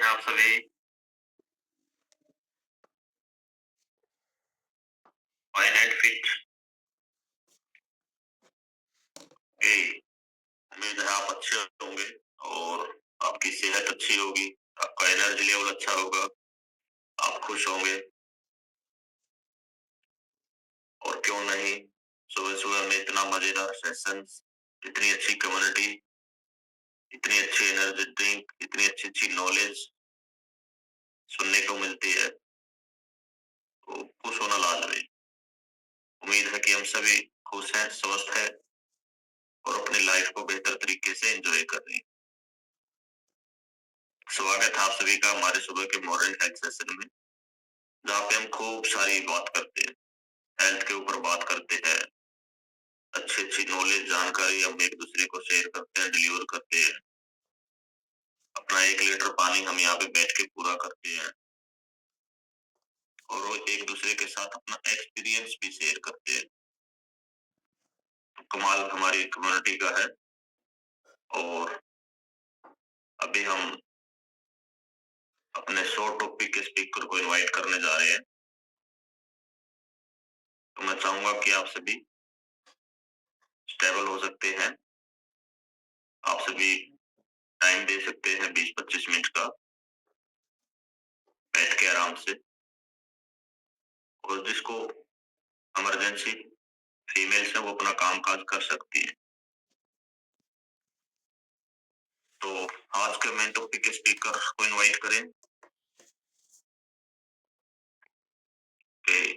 हैं आप सभी? फाइन एंड फिट के उम्मीद है आप अच्छे होंगे और आपकी सेहत अच्छी होगी, आपका एनर्जी लेवल अच्छा होगा, आप खुश होंगे और क्यों नहीं सुबह-सुबह में इतना मजेदार सेशन, इतनी अच्छी कम्युनिटी, इतनी अच्छी एनर्जी ड्रिंक, इतनी अच्छी-अच्छी नॉलेज सुनने को मिलती है, तो खुश होना लाज़मी। उम्मीद है कि हम सभी खुश हैं, स्वस्थ हैं और अपनी लाइफ को बेहतर तरीके से एन्जॉय कर रहे हैं। स्वागत है आप सभी का हमारे सुबह के मॉर्निंग हेल्थ सेशन में, जहाँ पे हम खूब सारी बात करते हैं, हेल्थ के ऊपर बात करते हैं, अच्छी-अच्छी नॉलेज जानकारी हम एक-दूसरे को शेयर करते हैं, डिलीवर करते हैं। अपना 1 लीटर पानी हम यहाँ पे बैठ के पूरा करते हैं और वो एक-दूसरे के साथ अपना एक्सपीरियंस भी शेयर करते हैं। तो कमाल हमारी कम्युनिटी का है और अभी हम अपने शो टॉपिक के स्पीकर को इनवाइट करने जा रहे हैं। तो मैं चाहूँगा कि आप सभी स्टेबल हो सकते हैं। आप सभी टाइम दे सकते हैं 20-25 मिनट का, बैठ के आराम से और जिसको इमरजेंसी फीमेल्स है वो अपना काम-काज कर सकती हैं। तो आज के मेन टॉपिक के स्पीकर को इनवाइट करें कि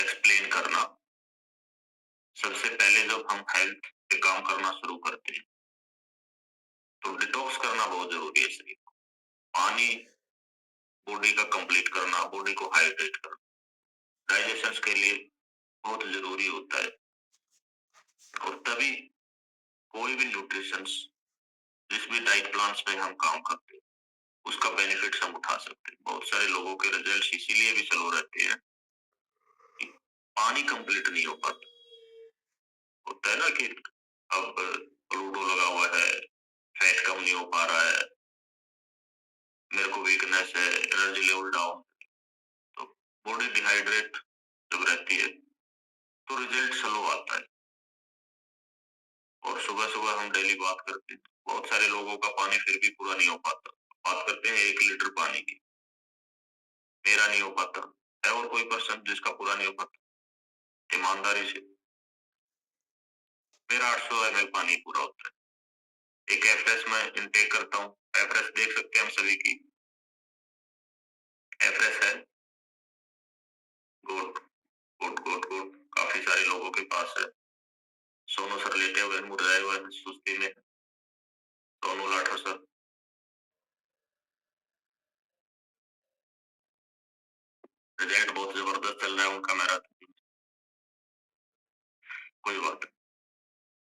एक्सप्लेन करना। सबसे पहले जब हम हेल्थ पे काम करना शुरू करते हैं, तो डिटॉक्स करना बहुत ज़रूरी है शरीर को। पानी बॉडी का कंप्लीट करना, बॉडी को हाइड्रेट करना, डाइजेशंस के लिए बहुत ज़रूरी होता है और तभी कोई भी न्यूट्रिशंस जिस भी डाइट प्लान्स पे हम काम करते हैं, उसका बेनिफिट्स हम उठा सकते हैं। बहुत सारे लोगों के रिजल्ट्स इसीलिए भी स्लो रहते हैं कि पानी कंप्लीट नहीं हो पाता। होता है ना कि अब लूडो लगा हुआ है, फैट कम नहीं हो पा रहा है, मेरे को वीकनेस है, एनर्जी लेवल डाउन, तो बॉडी डिहाइड्रेट जब रहती है, तो रिजल्ट स्लो आता है। और सुबह-सुबह हम डेली बात करते हैं, बहुत सारे लोगों का पानी फिर भी पूरा नहीं हो पाता। बात करते हैं 1 लीटर पानी की, मेरा नहीं हो पाता। है और कोई पर्सन जिसका पूरा नहीं हो पाता? ईमानदारी से, मेरा 800 ml पानी पूरा होता है। एक एफरेस मैं इनटेक करता हूँ, एफरेस देख सकते हैं हम सभी की, एफरेस है, गुड, गुड, गुड, गुड, काफ़ी सारे लोगों के पास है। सोनू सर लेटे हुए हैं, मुरझाए हुए हैं, सुस्ती में। सोनू लाठर सर, रिजल्ट बहुत ज़बरदस्त चल रहा है उनका मैराथन, कोई बात नहीं।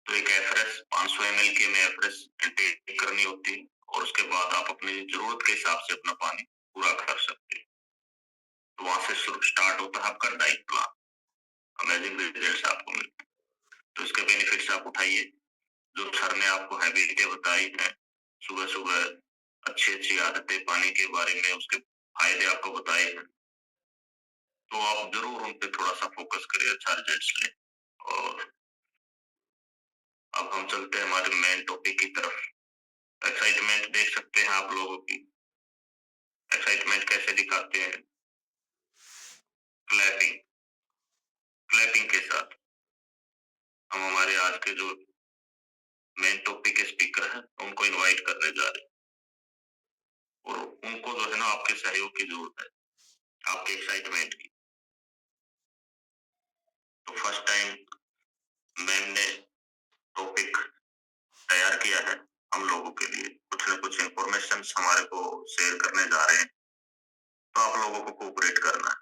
तो एक एफरेस 500 ml की हमें एफरेस इनटेक करनी होती है और उसके बाद आप अपनी ज़रूरत के हिसाब से अपना पानी पूरा कर सकते हैं। तो वहाँ से शुरू स्टार्ट होता है आपका डाइट प्लान, अमेजिंग रिजल्ट्स आपको मिलते हैं। तो इसके बेनिफिट्स आप उठाइए, जो सर ने आपको हैबिटें बताई हैं, सुबह-सुबह अच्छी-अच्छी आदतें पानी के बारे में उसके फ़ायदे आपको बताए हैं, तो आप ज़रूर उन पे थोड़ा-सा फ़ोकस करिए, अच्छा रिजल्ट्स लें। और अब हम चलते हैं हमारे मेन टॉपिक की तरफ। एक्साइटमेंट देख सकते हैं आप लोगों की, एक्साइटमेंट कैसे दिखाते हैं? क्लैपिंग, क्लैपिंग के साथ हम हमारे आज के जो मेन टॉपिक के स्पीकर हैं, उनको इनवाइट करने जा रहे हैं और उनको जो है ना आपके सहयोग की ज़रूरत है, आपके एक्साइटमेंट की। तो फर्स्ट टाइम मैम ने टॉपिक तैयार किया है हम लोगों के लिए, कुछ न कुछ इन्फॉर्मेशंस हमारे को शेयर करने जा रहे हैं, तो आप लोगों को कोऑपरेट करना है।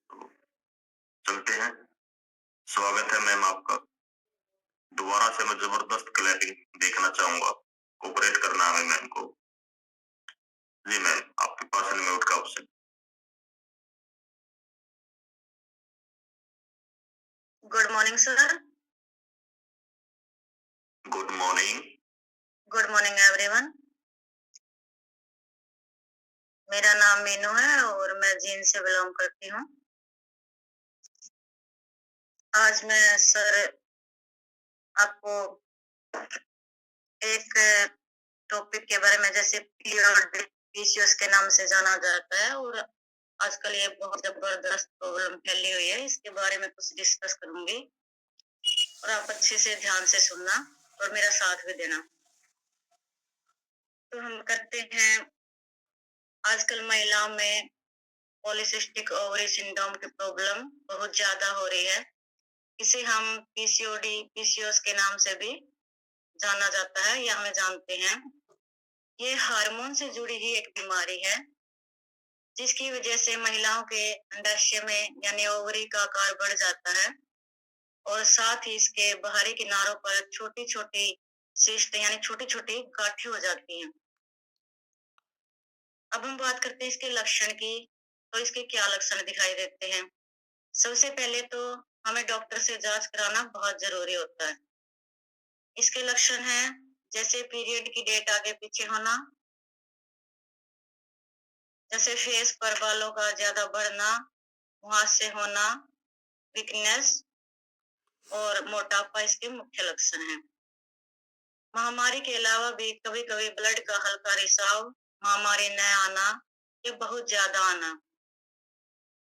तो चलते हैं, स्वागत है मैम आपका। दोबारा से मैं ज़बरदस्त क्लैपिंग देखना चाहूँगा, कोऑपरेट करना है मैम को। जी मैम, आपके पास अनम्यूट का option. Good morning sir. Good morning. Good morning everyone. मेरा नाम मीनू है और मैं जींद से बिलोंग करती हूँ। आज मैं सर आपको एक टॉपिक के बारे में, जैसे पीरियड पीसीओएस के नाम से जाना जाता है और आजकल ये बहुत जबरदस्त प्रॉब्लम फैली हुई है, इसके बारे में कुछ डिस्कस करूंगी और आप अच्छे से ध्यान से सुनना और मेरा साथ भी देना। तो हम करते हैं, आजकल महिलाओं में पॉलीसिस्टिक ओवरी सिंड्रोम की प्रॉब्लम बहुत ज्यादा हो रही है। इसे हम पीसीओडी पीसीओएस के नाम से भी जाना जाता है या हमें जानते हैं। ये हार्मोन से जुड़ी ही एक बीमारी है, जिसकी वजह से महिलाओं के अंडाशय में यानी ओवरी का आकार बढ़ जाता है और साथ ही इसके बाहरी किनारों पर छोटी छोटी सिस्ट यानी छोटी छोटी गांठें हो जाती हैं। अब हम बात करते हैं इसके लक्षण की। तो इसके क्या लक्षण दिखाई देते हैं? सबसे पहले तो हमें डॉक्टर से जांच कराना बहुत जरूरी होता है। इसके लक्षण हैं जैसे पीरियड की डेट आगे पीछे होना, जैसे फेस पर बालों का ज्यादा बढ़ना, मुहासे होना, वीकनेस और मोटापा इसके मुख्य लक्षण हैं। महामारी के अलावा भी कभी कभी ब्लड का हल्का रिसाव, महामारी न आना या बहुत ज्यादा आना।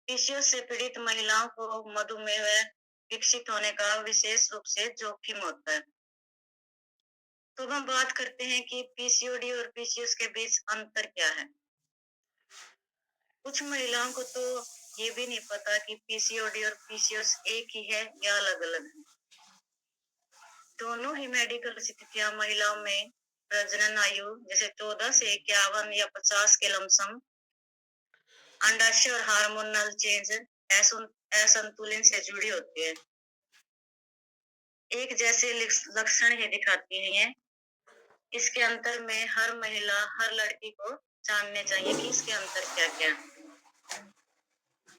पीसीओएस से पीड़ित महिलाओं को मधुमेह विकसित होने का विशेष रूप से जोखिम होता है। तो हम बात करते हैं कि पीसीओडी और पीसीओएस के बीच अंतर क्या है। कुछ महिलाओं को तो ये भी नहीं पता कि पीसीओडी और पीसीओएस एक ही है या अलग अलग है। दोनों ही मेडिकल स्थितियां महिलाओं में प्रजनन आयु जैसे 14 से 51 या 50 के लमसम, अंडाशय और हार्मोनल चेंज असंतुलन से जुड़ी होती है। एक जैसे लक्षण ही दिखाती है। इसके अंतर में हर महिला, हर लड़की को जानने चाहिए कि इसके अंतर क्या क्या है।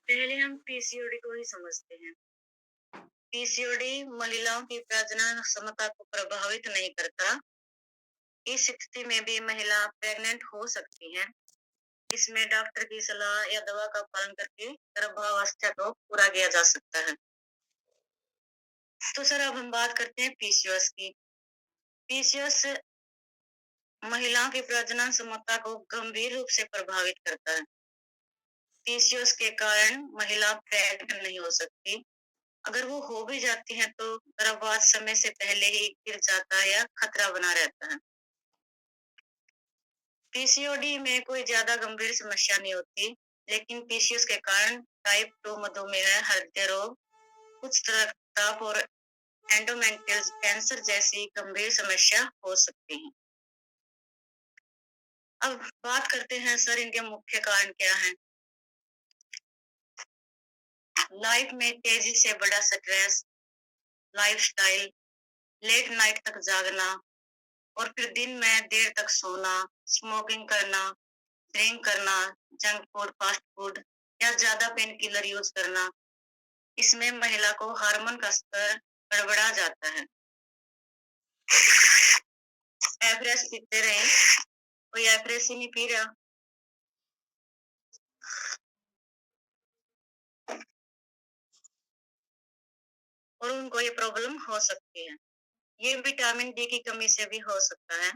पहले हम पीसीओडी को ही समझते हैं। पीसीओडी महिलाओं की प्रजनन क्षमता को प्रभावित नहीं करता। इस स्थिति में भी महिला प्रेग्नेंट हो सकती है। इसमें डॉक्टर की सलाह या दवा का पालन करके गर्भावस्था को पूरा किया जा सकता है। तो सर अब हम बात करते हैं पीसीओएस की। पीसीओएस महिलाओं की प्रजनन क्षमता को गंभीर रूप से प्रभावित करता है। पीसीओएस के कारण महिला प्रेग्नेंट नहीं हो सकती। अगर वो हो भी जाती है तो गर्भपात समय से पहले ही गिर जाता है या खतरा बना रहता है। पीसीओडी में कोई ज्यादा गंभीर समस्या नहीं होती, लेकिन पीसीओएस के कारण टाइप 2 मधुमेह, हृदय रोग, उच्च रक्तचाप और एंडोमेट्रियल कैंसर जैसी गंभीर समस्या हो सकती है। अब बात करते हैं सर इनके मुख्य कारण क्या हैं। लाइफ में तेजी से बड़ा स्ट्रेस, लाइफस्टाइल, लेट नाइट तक जागना और फिर दिन में देर तक सोना, स्मोकिंग करना, ड्रिंक करना, जंक फूड, फास्ट फूड या ज्यादा पेन किलर यूज करना, इसमें महिला को हार्मोन का स्तर गड़बड़ा जाता है। एवरेज पीते रहे, कोई एवरेज ही नहीं पी रहा। और उनको ये प्रॉब्लम हो सकती है। ये विटामिन डी की कमी से भी हो सकता है।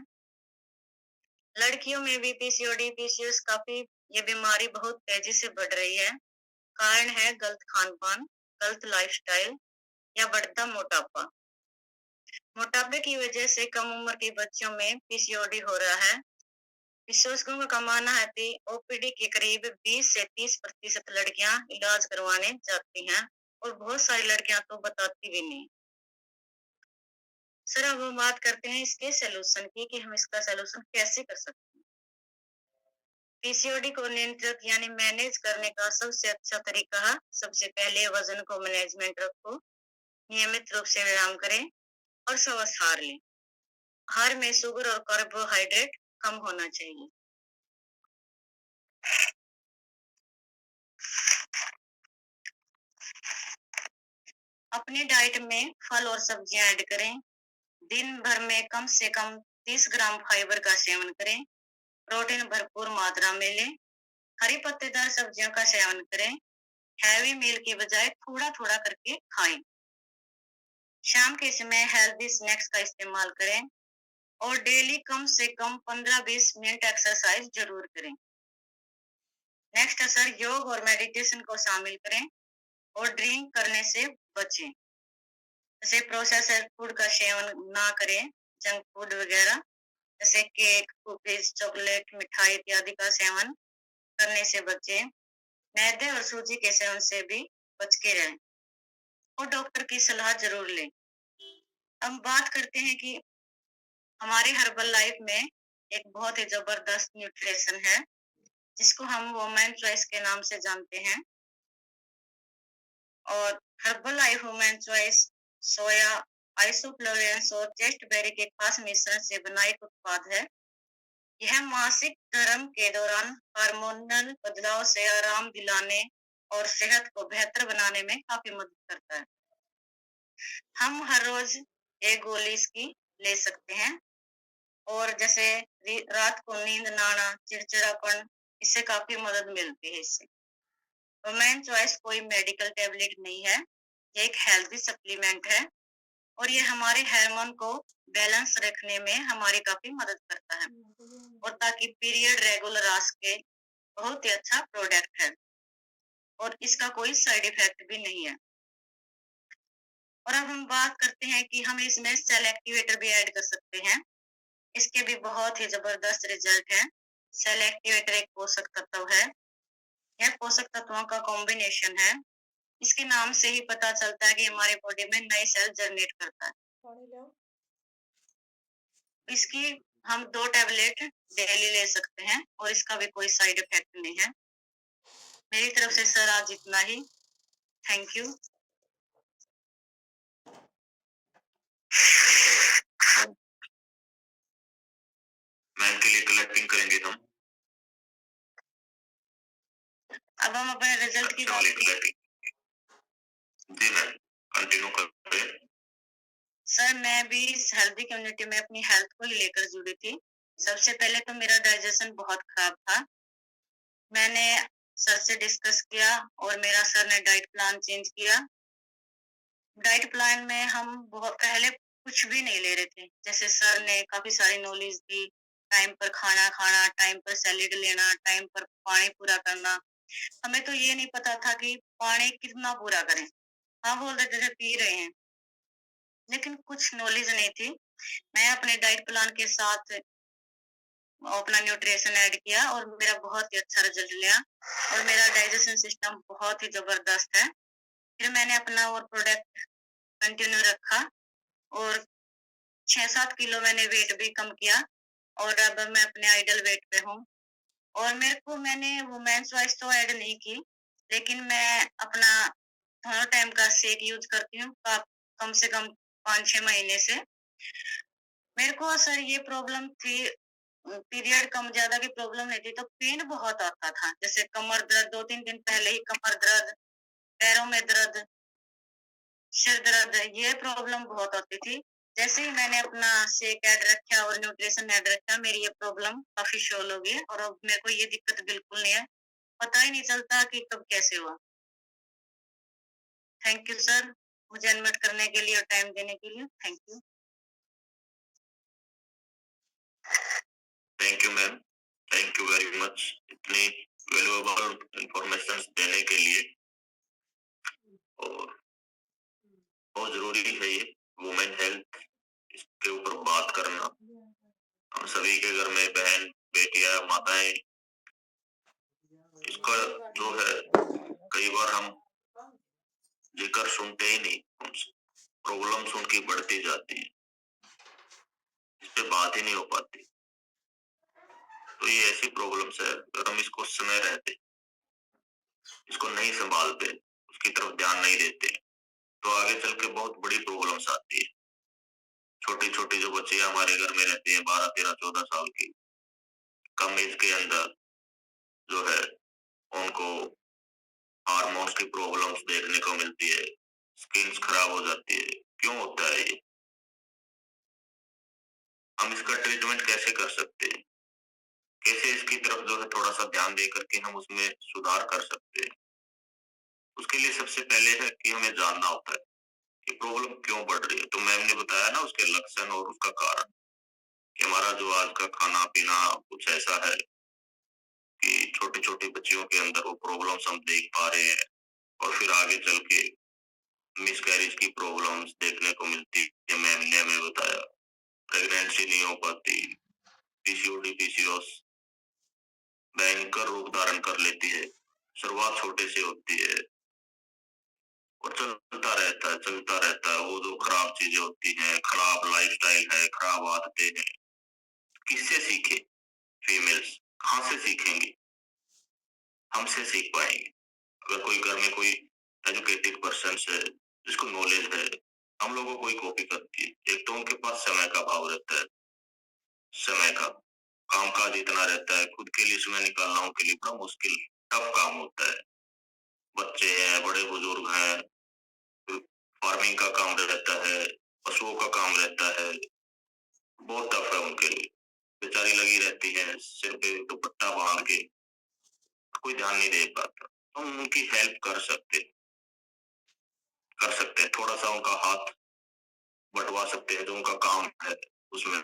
लड़कियों में भी पीसीओडी पीसीओएस काफी, ये बीमारी बहुत तेजी से बढ़ रही है। कारण है गलत खान पान, गलत लाइफस्टाइल या बढ़ता मोटापा। मोटापे की वजह से कम उम्र के बच्चों में पीसीओडी हो रहा है। विशेषज्ञों का मानना है कि ओपीडी के करीब 20 से 30% लड़कियां इलाज करवाने जाती हैं और बहुत सारी लड़कियां तो बताती भी नहीं। सर अब हम बात करते हैं इसके सलूशन की कि हम इसका सलूशन कैसे कर सकते हैं। पीसीओडी को नियंत्रित यानी मैनेज करने का सबसे अच्छा तरीका है, सबसे पहले वजन को मैनेजमेंट रखो, नियमित रूप से व्यायाम करें और स्वस्थ आहार लें। आहार में शुगर और कार्बोहाइड्रेट कम होना चाहिए। अपनी डाइट में फल और सब्जियां ऐड करें। दिन भर में कम से कम 30 ग्राम फाइबर का सेवन करें। प्रोटीन भरपूर मात्रा में लें। हरी पत्तेदार सब्जियों का सेवन करें। हैवी मील के बजाय थोड़ा-थोड़ा करके खाएं। शाम के समय हेल्दी स्नैक्स का इस्तेमाल करें और डेली कम से कम 15-20 मिनट एक्सरसाइज जरूर करें। नेक्स्ट असर, योग और मेडिटेशन को शामिल करें और ड्रिंक करने से बचें। जैसे प्रोसेसर फूड का सेवन ना करें, जंक फूड वगैरह जैसे केक, कुकीज, चॉकलेट, मिठाई इत्यादि का सेवन करने से बचें। मैदे और सूजी के सेवन से भी बच के रहें और डॉक्टर की सलाह जरूर लें। हम बात करते हैं कि हमारे हर्बल लाइफ में एक बहुत ही जबरदस्त न्यूट्रिशन है जिसको हम वुमेन चॉइस के नाम से जानते हैं। और हर्बल लाइफ वुमेन चॉइस सोया, आइसोफ्लोरेंस और चेस्टबेरी के खास मिश्रण से बना एक उत्पाद है। यह मासिक धर्म के दौरान हार्मोनल बदलाव से आराम दिलाने और सेहत को बेहतर बनाने में काफी मदद करता है। हम हर रोज एक गोली इसकी ले सकते हैं और जैसे रात को नींद ना आना, चिड़चिड़ापन, इससे काफी मदद मिलती है इससे। वुमेन चॉइस कोई मेडिकल टैबलेट नहीं है, ये एक हेल्दी सप्लीमेंट है और ये हमारे हार्मोन को बैलेंस रखने में हमारी काफी मदद करता है और ताकि पीरियड रेगुलर आ सके। बहुत ही अच्छा प्रोडक्ट है और इसका कोई साइड इफेक्ट भी नहीं है। और अब हम बात करते हैं कि हम इसमें सेल एक्टिवेटर भी ऐड कर सकते हैं। इसके भी बहुत ही जबरदस्त रिजल्ट है। सेल एक्टिवेटर एक पोषक तत्व है। यह पोषक तत्वों का कॉम्बिनेशन है। इसके नाम से ही पता चलता है कि हमारे बॉडी में नए सेल जनरेट करता है। इसकी हम 2 टैबलेट डेली ले सकते हैं और इसका भी कोई साइड इफेक्ट नहीं है। मेरी तरफ से सर आज इतना ही। Thank you. मैम के लिए कलेक्टिंग करेंगे हम। अब हम अपने रिजल्ट की बात करें। जी मैम, कंटिन्यू करते हैं। सर मैं भी इस हेल्दी कम्युनिटी में अपनी हेल्थ को ही लेकर जुड़ी थी। सबसे पहले तो मेरा डाइजेशन बहुत खराब था। मैंने सर से डिस्कस किया और मेरा सर ने डाइट प्लान चेंज किया। डाइट प्लान में हम बहुत पहले कुछ भी नहीं ले रहे थे। जैसे सर ने काफी सारी नॉलेज दी, टाइम पर खाना खाना, टाइम पर सैलेड लेना, टाइम पर पानी पूरा करना। हमें तो ये नहीं पता था कि पानी कितना पूरा करें। हाँ बोल देते थे पी रहे हैं, लेकिन कुछ नॉलेज नहीं थी। मैं अपने डाइट प्लान के साथ अपना न्यूट्रिशन ऐड किया और मेरा बहुत ही अच्छा रिजल्ट लिया और मेरा डाइजेशन सिस्टम बहुत ही जबरदस्त है। फिर मैंने अपना और प्रोडक्ट कंटिन्यू रखा और 6-7 किलो मैंने वेट भी कम किया और अब मैं अपने आइडल वेट पे हूँ। और मैंने वुमेन चॉइस तो ऐड नहीं की, लेकिन मैं अपना दोनों टाइम का शेक यूज करती हूँ कम से कम 5-6 महीने से। मेरे को सर ये प्रॉब्लम थी, पीरियड कम ज्यादा की प्रॉब्लम नहीं थी, तो पेन बहुत आता था। जैसे कमर दर्द, 2-3 दिन पहले ही कमर दर्द, पैरों में दर्द, सिर दर्द, ये प्रॉब्लम बहुत होती थी। जैसे ही मैंने अपना शेक ऐड रखा और न्यूट्रिशन ऐड रखा, मेरी ये प्रॉब्लम काफी सॉल्व हो गई और अब मेरे को ये दिक्कत बिल्कुल नहीं है। पता ही नहीं चलता कि कब कैसे हुआ। थैंक यू सर, मुझे अनम्यूट करने के लिए और टाइम देने के लिए। Thank you. Thank you ma'am, thank you very much इतनी वैल्यूएबल इंफॉर्मेशन देने के लिए। और बहुत जरूरी है ये वुमेन हेल्थ, इसके ऊपर बात करना। हम सभी के घर में बहन, बेटियां, माताएं, इसका जो है कई बार हम जिक्र सुनते ही नहीं, प्रॉब्लम्स उनकी बढ़ती जाती है, इस पे बात ही नहीं हो पाती। तो ये ऐसी प्रॉब्लम्स है, अगर हम इसको समय रहते इसको नहीं संभालते, उसकी तरफ ध्यान नहीं देते, तो आगे चल के बहुत बड़ी प्रॉब्लम्स आती है। छोटी छोटी जो बच्चियां हमारे घर में रहती है, 12, 13, 14 साल की, कम एज के अंदर जो है उनको हार्मोन्स की प्रॉब्लम्स देखने को मिलती है, स्किन्स खराब हो जाती है। क्यों होता है ये? हम इसका ट्रीटमेंट कैसे कर सकते हैं कैसे इसकी तरफ जो है थोड़ा-सा ध्यान दे करके हम उसमें सुधार कर सकते हैं। उसके लिए सबसे पहले है कि हमें जानना होता है कि प्रॉब्लम क्यों बढ़ रही है। तो मैम ने बताया ना उसके लक्षण और उसका कारण कि हमारा जो आज का खाना-पीना कुछ ऐसा है कि छोटी-छोटी बच्चियों के अंदर वो प्रॉब्लम्स हम देख पा रहे हैं और फिर आगे चल के मिसकैरेज की प्रॉब्लम्स देखने को मिलती है। मैम ने हमें बताया प्रेगनेंसी नहीं हो पाती, पीसीओडी, पीसीओएस भयंकर रूप धारण कर लेती है। शुरुआत छोटे से होती है और चलता रहता है। वो जो खराब चीजें होती हैं, खराब लाइफस्टाइल है, खराब आदतें हैं, किससे सीखे? फीमेल्स कहाँ से सीखेंगी? हमसे सीख पाएंगे। अगर कोई घर में कोई एजुकेटेड पर्सन है जिसको नॉलेज है, हम लोगों को ही कॉपी करती है। एक तो उनके पास समय का अभाव रहता है, समय का काम-काज इतना रहता है, खुद के लिए समय निकालना उनके लिए बड़ा मुश्किल, टफ काम होता है। बच्चे हैं, बड़े-बुजुर्ग हैं, फार्मिंग का काम रहता है, पशुओं का काम रहता है, बहुत टफ है उनके लिए। बेचारी लगी रहती है, सिर पे दुपट्टा बाँध के, कोई ध्यान नहीं दे पाता। हम उनकी हेल्प कर सकते हैं, थोड़ा-सा उनका हाथ बँटवा सकते हैं, जो उनका काम है उसमें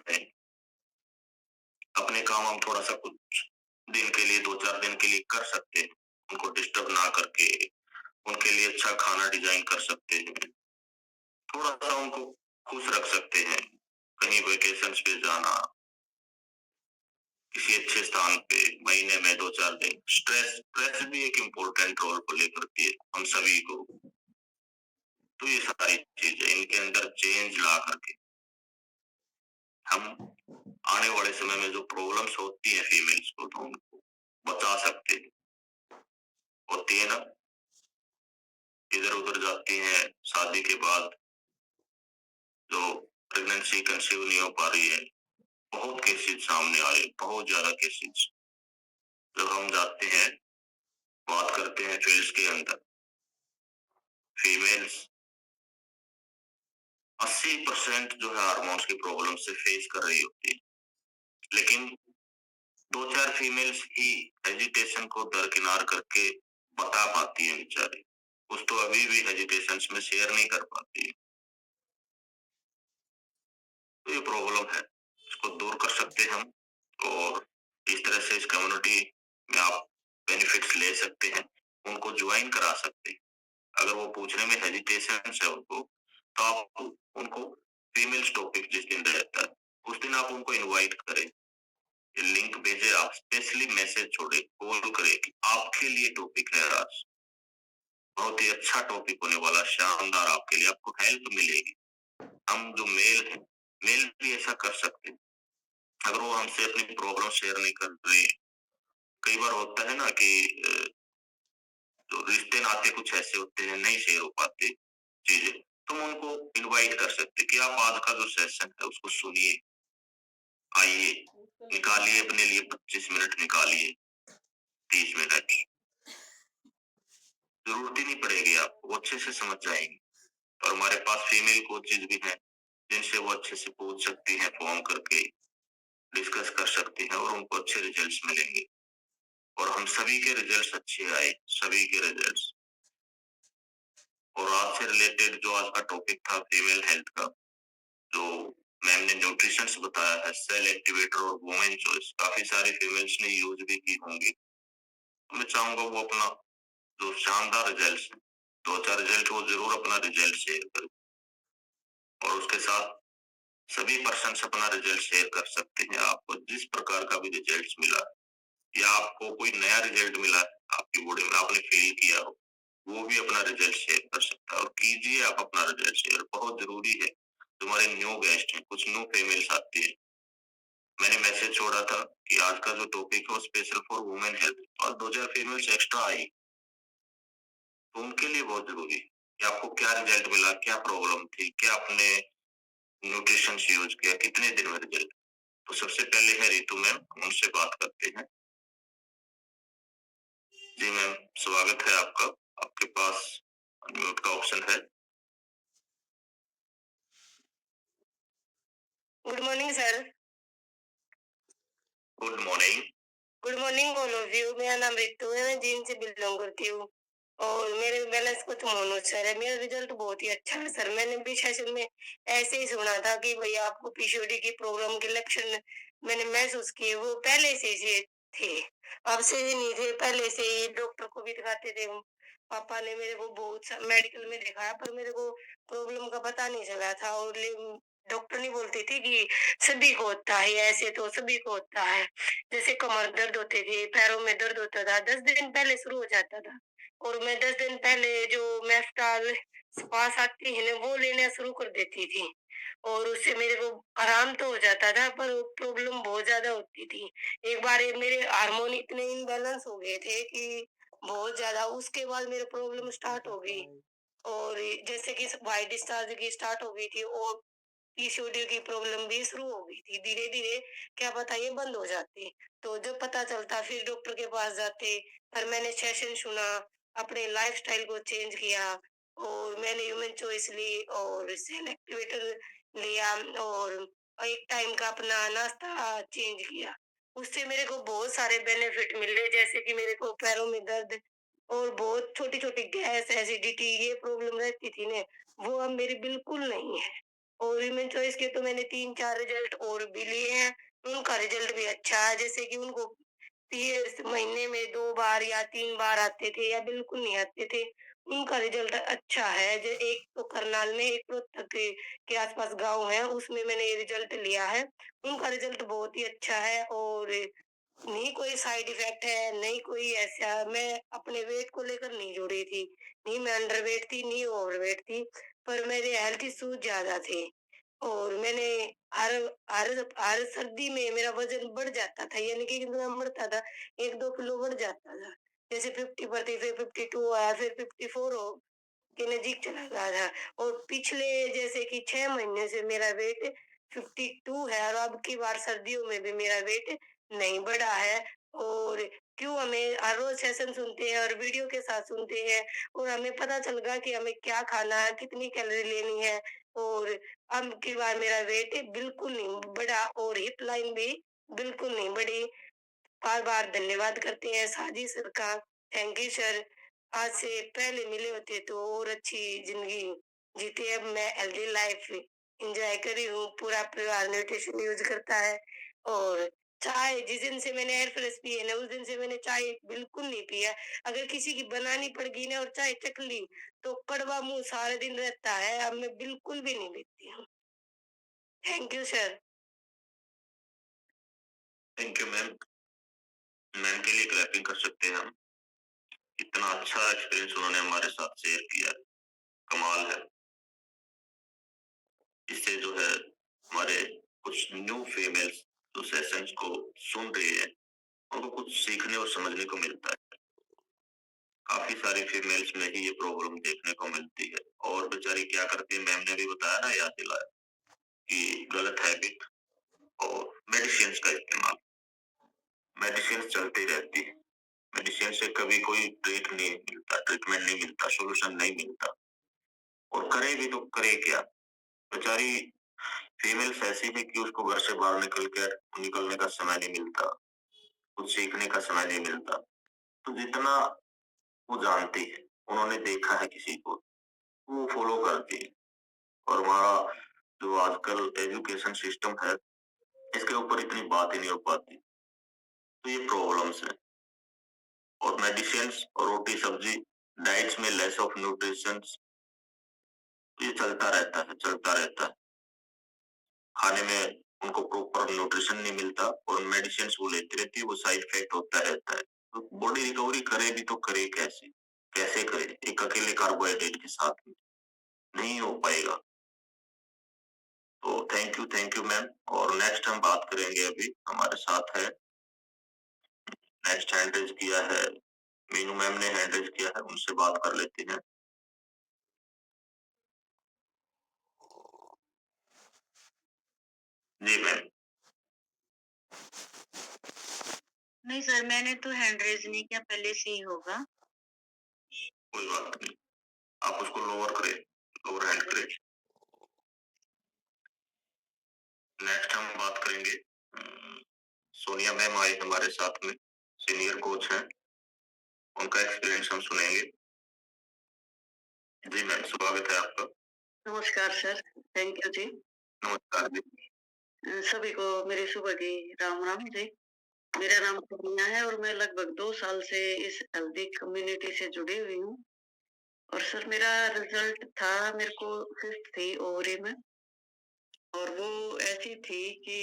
अपने काम हम थोड़ा-सा कुछ दिन के लिए, 2-4 दिन के लिए कर सकते हैं। उनको डिस्टर्ब ना करके, उनके लिए अच्छा खाना डिज़ाइन कर सकते हैं। थोड़ा-सा उनको खुश रख सकते हैं, कहीं वेकेशंस पे जाना, किसी अच्छे स्थान पे महीने में 2-4 दिन। स्ट्रेस भी एक इम्पोर्टेंट रोल प्ले करती है हम सभी को। तो ये सारी चीज़ें इनके अंदर चेंज ला करके हम आने वाले समय में जो प्रॉब्लम्स होती हैं फीमेल्स को, तो उनको बचा सकते हैं। होती है ना, इधर-उधर जाती हैं शादी के बाद, जो प्रेगनेंसी कंसीव नहीं हो पा रही है। बहुत केसेज़ सामने आए, बहुत ज़्यादा केसेज़। जब हम जाते हैं, बात करते हैं फील्ड्स के अंदर, फीमेल्स 80% जो है हार्मोन्स की प्रॉब्लम से फेस कर रही होती है। लेकिन 2-4 फीमेल्स ही हेजिटेशन को दरकिनार करके बता पाती हैं बेचारी। कुछ तो अभी भी हेजिटेशंस में शेयर नहीं कर पाती है। तो ये प्रॉब्लम है, इसको दूर कर सकते हैं हम और इस तरह से इस कम्युनिटी में आप बेनिफिट्स ले सकते हैं, उनको जॉइन करा सकते हैं। अगर वो पूछने में हेजिटेशंस है उनको, तो आप उनको फीमेल्स टॉपिक जिस दिन रहता है, उस दिन आप उनको इनवाइट करें। लिंक भेजे, आप स्पेशली मैसेज छोड़े, कॉल करें कि आपके लिए टॉपिक है आज। बहुत ही अच्छा टॉपिक होने वाला, शानदार आपके लिए, आपको हेल्प मिलेगी। हम जो मेल हैं, मेल भी ऐसा कर सकते हैं। अगर वो हमसे अपनी प्रॉब्लम शेयर नहीं कर रहे हैं, कई बार होता है ना कि तो रिश्ते नाते कुछ ऐसे होते हैं, नहीं शेयर हो पाते चीज़ें, तो हम उनको इनवाइट कर सकते हैं कि आप आज का जो सेशन है उसको सुनिए, आइए, निकालिए अपने लिए 25 मिनट निकालिए, 30 मिनट। ज़रूरत ही नहीं पड़ेगी आपको, वो अच्छे से समझ जाएँगी। और हमारे पास फीमेल कोचेज़ भी हैं, जिनसे वो अच्छे से पूछ सकती हैं, फ़ोन करके डिस्कस कर सकती हैं और उनको अच्छे रिजल्ट्स मिलेंगे। और हम सभी के रिजल्ट्स अच्छे आए, सभी के रिजल्ट्स। और आज से रिलेटेड जो आज का टॉपिक था फीमेल हेल्थ का, जो मैम ने न्यूट्रिशंस बताया है, सेल एक्टिवेटर और वुमेन चॉइस, काफ़ी सारी फीमेल्स ने यूज़ भी की होंगी। मैं चाहूँगा वो अपना जो शानदार रिजल्ट्स हैं, 2-4 रिजल्ट वो ज़रूर अपना रिजल्ट शेयर करें और उसके साथ सभी पर्सन्स अपना रिजल्ट शेयर कर सकते हैं। आपको जिस प्रकार का भी रिजल्ट्स मिला या आपको कोई नया रिजल्ट मिला है, आपकी बॉडी में आपने फ़ील किया हो, वो भी अपना रिजल्ट शेयर कर सकता है और कीजिए आप अपना रिजल्ट शेयर, बहुत ज़रूरी है। तुम्हारे न्यू गेस्ट हैं, कुछ न्यू फीमेल्स आती हैं। मैंने मैसेज छोड़ा था कि आज का जो टॉपिक है वो स्पेशल फॉर वुमेन हेल्थ, और 2-4 फीमेल्स एक्स्ट्रा आई, तो उनके लिए बहुत ज़रूरी है कि आपको क्या रिजल्ट मिला, क्या प्रॉब्लम थी, क्या आपने न्यूट्रिशंस यूज़ किया, कितने दिन में रिजल्ट। तो सबसे पहले है रितु मैम, उनसे बात करते हैं। जी मैम, स्वागत है आपका। आपके पास अनम्यूट का ऑप्शन है। Good morning sir. Good morning. Good morning all of you. मेरा नाम रितु है, मैं जींद से बिलोंग करती हूँ और मेरे बैलेंस कुछ मोनोज सर है। मेरा रिजल्ट बहुत ही अच्छा है सर। मैंने भी सेशन में ऐसे ही सुना था कि भैया आपको पीसीओडी की प्रॉब्लम के लक्षण मैंने महसूस किए, वो पहले से थे, अब से ही नहीं थे, पहले से ही। डॉक्टर को भी दिखाते थे, पापा ने मेरे को बहुत मेडिकल में दिखाया पर मेरे को प्रॉब्लम का पता नहीं चला था। और डॉक्टर नहीं बोलती थी कि सभी को होता है, ऐसे तो सभी को होता है। जैसे कमर दर्द होते थे, पैरों में दर्द होता था, 10 दिन पहले शुरू हो जाता था। और मैं 10 दिन पहले जो मेफ्टाल पास आती है ना, वो लेना शुरू कर देती थी और उससे मेरे को आराम तो हो जाता था पर प्रॉब्लम बहुत ज्यादा होती थी। एक बार ये मेरे हार्मोन इतने इनबैलेंस हो गए थे कि बहुत ज्यादा, उसके बाद मेरे प्रॉब्लम स्टार्ट हो गई। और जैसे कि वाइट डिस्चार्ज की स्टार्ट हो गई थी और पीसीओडी की प्रॉब्लम भी शुरू हो गई थी। धीरे धीरे क्या पता ये बंद हो जाती, तो जब पता चलता फिर डॉक्टर के पास जाते। पर मैंने सेशन सुना, अपने लाइफस्टाइल को चेंज किया और मैंने ह्यूमन चॉइस ली और सेल एक्टिवेटर लिया और एक टाइम का अपना नाश्ता चेंज किया। उससे मेरे को बहुत सारे बेनिफिट मिले, जैसे कि मेरे को पैरों में दर्द और बहुत छोटी छोटी गैस, एसिडिटी, ये प्रॉब्लम रहती थी ना, वो अब मेरी बिल्कुल नहीं है। और ह्यूमन चॉइस के तो मैंने 3-4 रिजल्ट और भी लिए हैं, उनका रिजल्ट भी अच्छा है। जैसे कि उनको पीरियड्स महीने में 2 बार या 3 बार आते थे या बिल्कुल नहीं आते थे, उनका रिजल्ट अच्छा है। जो एक तो करनाल में, एक रोहतक के आसपास गाँव है, उसमें मैंने ये रिजल्ट लिया है। उनका रिजल्ट बहुत ही अच्छा है और नहीं कोई साइड इफेक्ट है, नहीं कोई ऐसा। मैं अपने वेट को लेकर नहीं जुड़ी थी, नहीं मैं अंडरवेट थी, नहीं ओवरवेट थी, पर मेरे हेल्थ इश्यूज ज्यादा थे। और मैंने हर हर हर सर्दी में मेरा वजन बढ़ जाता था, यानी कि कितना बढ़ता था, 1-2 किलो बढ़ जाता था। जैसे 50 पर थी, फिर 52 आया, फिर 54 हो के नजीक चला गया था। और पिछले जैसे कि 6 महीने से मेरा वेट 52 है और अब की बार सर्दियों में भी मेरा वेट नहीं बढ़ा है। और क्यों, हमें हर रोज सेशन सुनते हैं और वीडियो के साथ सुनते हैं और हमें पता चल गया कि हमें क्या खाना है, कितनी कैलोरी लेनी है। और अब की बार मेरा वेट बिल्कुल नहीं बढ़ा और हिप लाइन भी बिल्कुल नहीं बढ़ी। बार बार धन्यवाद करते हैं साजी सर का। Thank you sir. आज से पहले मिले होते तो और अच्छी जिंदगी जीते। अब मैं हेल्दी लाइफ एंजॉय करी हूँ। पूरा परिवार न्यूट्रिशन यूज करता है। और चाय जिस दिन से मैंने एयर फ्रेश पी है ना, उस दिन से मैंने चाय बिल्कुल नहीं पिया। अगर किसी की बनानी पड़ गई ना और चाय चख ली तो कड़वा मुंह सारे दिन रहता है। अब मैं बिल्कुल भी नहीं पीती हूँ। Thank you sir. Thank you ma'am. Ma'am के लिए क्लैपिंग कर सकते हैं हम। इतना अच्छा एक्सपीरियंस उन्होंने हमारे साथ शेयर किया, कमाल है। इससे जो है हमारे कुछ न्यू फीमेल्स जो सेशंस को सुन रही है, उनको कुछ सीखने और समझने को मिलता है। काफी सारी फीमेल्स में ही ये प्रॉब्लम देखने को मिलती है और बेचारी क्या करती है, मैम ने भी बताया ना, याद दिलाया कि गलत हैबिट और मेडिसिन का इस्तेमाल। मेडिसिन चलती रहती है, मेडिसिन से कभी कोई ट्रीटमेंट नहीं मिलता, सोल्यूशन नहीं मिलता। और करे भी तो करे क्या, बेचारी फीमेल्स ऐसी है कि उसको घर से बाहर निकलने का समय नहीं मिलता, कुछ सीखने का समय नहीं मिलता। तो जितना वो जानती है, उन्होंने देखा है किसी को, वो फॉलो करती है। और हमारा जो आजकल एजुकेशन सिस्टम है, इसके ऊपर इतनी बात ही नहीं हो पाती। तो ये प्रॉब्लम्स है। और मेडिसिन और रोटी सब्जी, डाइट्स में लेस ऑफ न्यूट्रिशन, ये चलता रहता है, चलता रहता है। खाने में उनको प्रॉपर न्यूट्रिशन नहीं मिलता और मेडिसिन वो लेती रहती है, वो साइड इफेक्ट होता रहता है। तो बॉडी रिकवरी करे भी तो करे कैसे, कैसे करे एक अकेले कार्बोहाइड्रेट के साथ में, नहीं हो पाएगा। तो थैंक यू मैम। और नेक्स्ट हम बात करेंगे, अभी हमारे साथ है, नेक्स्ट हैंड रेज किया है, मीनू मैम ने हैंड रेज किया है, उनसे बात कर लेते हैं। जी मैम। नहीं सर, मैंने तो हैंड रेज नहीं किया, पहले से ही होगा। कोई बात नहीं, आप उसको लोअर करें, लोअर हैंड करें। नेक्स्ट हम बात करेंगे, सोनिया मैम आई हमारे साथ में। सीनियर कोच हैं, उनका एक्सपीरियंस हम सुनेंगे। जी मैम, स्वागत है आपका। नमस्कार सर, थैंक यू जी। नमस्कार जी। सभी को मेरी सुबह की राम राम जी। मेरा नाम पूर्णिया है और मैं लगभग 2 साल से इस हेल्दी कम्युनिटी से जुड़ी हुई हूँ। और सर मेरा रिजल्ट था, मेरे को सिस्ट थी ओवरी में और वो ऐसी थी कि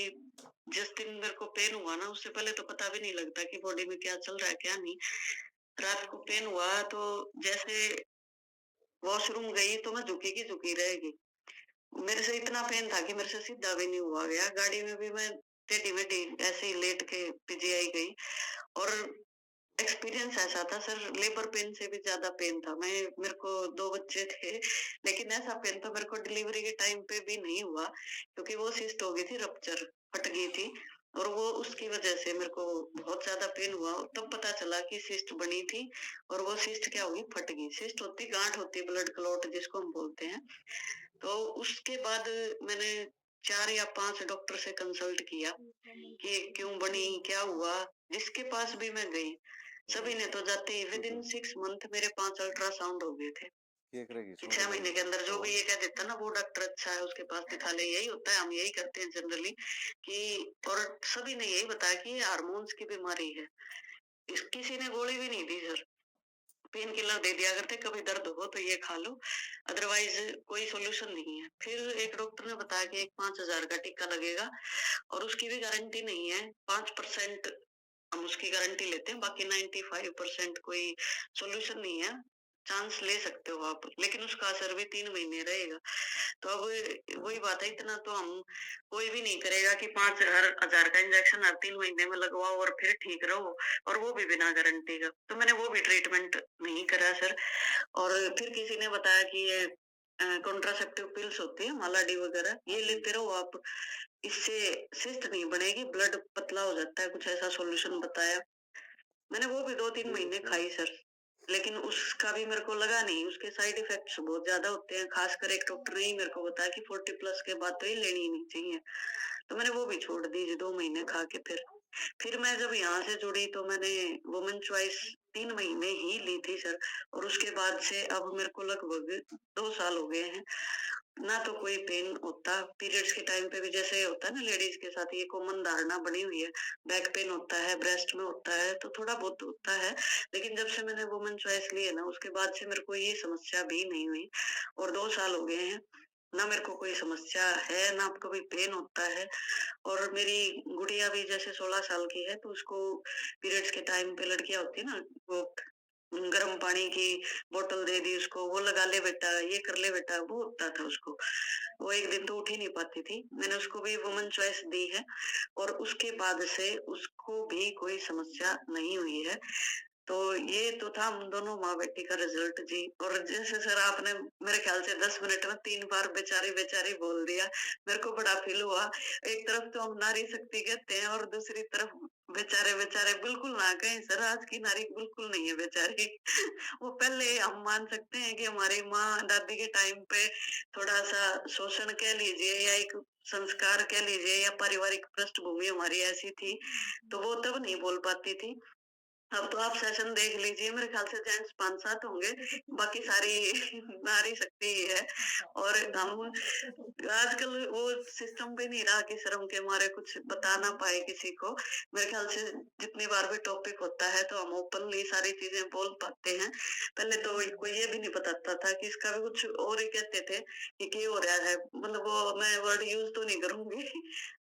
जिस दिन मेरे को पेन हुआ ना, उससे पहले तो पता भी नहीं लगता कि बॉडी में क्या चल रहा है क्या नहीं। रात को पेन हुआ तो जैसे वॉशरूम गई तो मैं झुकी की झुकी रह गई। मेरे से इतना पेन था कि मेरे से सीधा भी नहीं हुआ गया। गाड़ी में भी मैं टेढ़ी-मेढ़ी ऐसे ही लेट के पीजीआई गई और एक्सपीरियंस ऐसा था सर, लेबर पेन से भी ज़्यादा पेन था। मेरे को 2 बच्चे थे, लेकिन ऐसा पेन तो मेरे को डिलीवरी के टाइम पे भी नहीं हुआ क्योंकि वो सिस्ट हो गई थी, रप्चर फट गई थी और वो उसकी वजह से मेरे को बहुत ज़्यादा पेन हुआ। तब पता चला कि सिस्ट बनी थी और वो सिस्ट क्या हुई, फट गई। सिस्ट होती गाँठ होती है, ब्लड क्लॉट जिसको हम बोलते हैं। तो उसके बाद मैंने 4 या 5 डॉक्टर से कंसल्ट किया कि क्यों बनी, क्या हुआ? जिसके पास भी मैं गई, सभी ने तो जाते ही विदिन 6 मंथ मेरे 5 अल्ट्रासाउंड हो गए थे। कि 6 महीने के अंदर जो भी ये कह देता ना वो डॉक्टर अच्छा है, उसके पास दिखा ले, यही होता है, हम यही करते हैं जनरली कि और सभी ने यही बताया कि ये हार्मोन्स की बीमारी है। किसी ने गोली भी नहीं दी सर। पेन किलर दे दिया करते, कभी दर्द हो तो ये खा लो, अदरवाइज कोई सॉल्यूशन नहीं है। फिर एक डॉक्टर ने बताया कि एक 5,000 का टीका लगेगा और उसकी भी गारंटी नहीं है। 5% हम उसकी गारंटी लेते हैं, बाकी 95% कोई सॉल्यूशन नहीं है। चांस ले सकते हो आप, लेकिन उसका असर भी 3 महीने रहेगा। तो अब वही बात है, इतना तो हम कोई भी नहीं करेगा कि 5,000 का इंजेक्शन हर 3 महीने में लगवाओ और फिर ठीक रहो, और वो भी बिना गारंटी का। तो मैंने वो भी ट्रीटमेंट नहीं करा सर। और फिर किसी ने बताया कि ये कॉन्ट्रासेप्टिव पिल्स होती है, मालाडी वगैरह, ये लेते रहो आप, इससे सिस्ट नहीं बनेगी, ब्लड पतला हो जाता है, कुछ ऐसा सॉल्यूशन बताया। मैंने वो भी 2-3 महीने खाई सर, लेकिन उसका भी मेरे को लगा नहीं, उसके साइड इफेक्ट्स बहुत ज्यादा होते हैं। खासकर एक डॉक्टर ने ही मेरे को बताया कि 40 प्लस के बाद तो ये लेनी ही नहीं चाहिए। तो मैंने वो भी छोड़ दी जी 2 महीने खा के। फिर मैं जब यहाँ से जुड़ी तो मैंने वुमेन चॉइस 3 महीने ही ली थी सर, और उसके बाद से अब मेरे को लगभग 2 साल हो गए हैं। ना तो कोई पेन होता, पीरियड्स के टाइम पे भी जैसे होता है ना लेडीज के साथ, ये कॉमन धारणा बनी हुई है, बैक पेन होता है, ब्रेस्ट में होता है, तो थोड़ा बहुत होता है। लेकिन जब से मैंने वुमेन चॉइस ली है ना, उसके बाद से मेरे को ये समस्या भी नहीं हुई और 2 साल हो गए हैं। ना मेरे को कोई समस्या है, ना कभी पेन होता है। और मेरी गुड़िया भी जैसे 16 साल की है, तो उसको पीरियड्स के टाइम पे लड़कियां होती है ना, वो गर्म पानी की बोतल दे दी उसको, वो लगा ले बेटा, ये कर ले बेटा, वो होता था उसको। वो एक दिन तो उठ ही नहीं पाती थी। मैंने उसको भी वुमेन चॉइस दी है और उसके बाद से उसको भी कोई समस्या नहीं हुई है। तो ये तो था हम दोनों माँ बेटी का रिजल्ट जी। और जैसे सर आपने मेरे ख्याल से 10 मिनट में 3 बार बेचारी बेचारी बोल दिया, मेरे को बड़ा फील हुआ। एक तरफ तो हम नारी शक्ति कहते हैं और दूसरी तरफ बेचारे बेचारे, बिल्कुल ना कहें सर, आज की नारी बिल्कुल नहीं है बेचारी। वो पहले हम मान सकते हैं कि हमारी माँ दादी के टाइम पे थोड़ा सा शोषण कह लीजिए या एक संस्कार कह लीजिए या पारिवारिक पृष्ठभूमि हमारी ऐसी थी, तो वो तब नहीं बोल पाती थी। अब तो आप सेशन देख लीजिए, मेरे ख्याल से जेंट्स 5-7 होंगे, बाकी सारी नारी शक्ति ही है। और हम आजकल वो सिस्टम भी नहीं रहा कि शर्म के मारे कुछ बता ना पाए किसी को। मेरे ख्याल से जितनी बार भी टॉपिक होता है तो हम ओपनली सारी चीजें बोल पाते हैं। पहले तो कोई ये भी नहीं बताता था कि इसका भी कुछ और ही कहते थे कि क्या हो रहा है, मतलब वो मैं वर्ड यूज तो नहीं करूंगी